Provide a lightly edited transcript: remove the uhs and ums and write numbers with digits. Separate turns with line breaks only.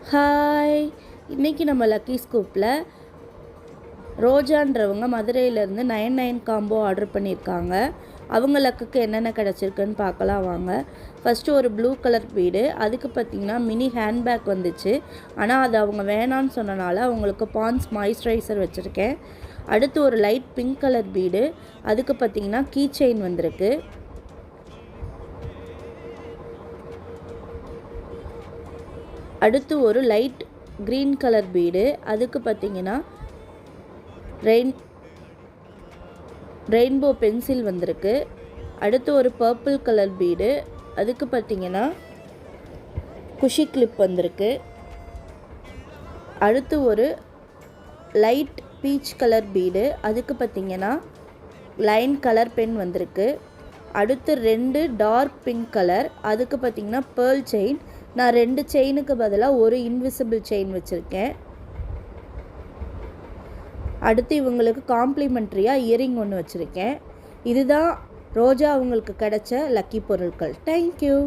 Hi! இன்றைக்கி நம்ம lucky ஸ்கூப்பில் ரோஜான்றவங்க மதுரையிலேருந்து 99 காம்போ ஆர்டர் பண்ணியிருக்காங்க. அவங்க லக்குக்கு என்னென்ன கிடச்சிருக்குன்னு பார்க்கலாம் வாங்க. ஃபஸ்ட்டு ஒரு ப்ளூ கலர் பீடு, அதுக்கு பார்த்திங்கன்னா மினி ஹேண்ட்பேக் வந்துச்சு. ஆனால் அது அவங்க வேணான்னு சொன்னனால அவங்களுக்கு பான்ஸ் மாய்ஸ்சரைசர் வச்சுருக்கேன். அடுத்து ஒரு லைட் பிங்க் கலர் பீடு, அதுக்கு பார்த்திங்கன்னா கீ செயின் வந்திருக்கு. அடுத்து ஒரு லைட் க்ரீன் கலர் பீடு, அதுக்கு பார்த்திங்கன்னா ரெயின்போ பென்சில் வந்திருக்கு. அடுத்து ஒரு பர்பிள் கலர் பீடு, அதுக்கு பார்த்திங்கன்னா குஷி கிளிப் வந்திருக்கு. அடுத்து ஒரு லைட் பீச் கலர் பீடு, அதுக்கு பார்த்திங்கன்னா லைன் கலர் பென் வந்திருக்கு. அடுத்து 2 டார்க் பிங்க் கலர், அதுக்கு பார்த்திங்கன்னா பேர்ல் செயின். நான் 2 செயினுக்கு பதிலாக ஒரு இன்விசிபிள் செயின் வச்சுருக்கேன். அடுத்து இவங்களுக்கு காம்ப்ளிமெண்ட்ரியாக இயரிங் ஒன்று வச்சுருக்கேன். இதுதான் ரோஜா அவங்களுக்கு கிடைச்ச லக்கி பொருட்கள். தேங்க்யூ.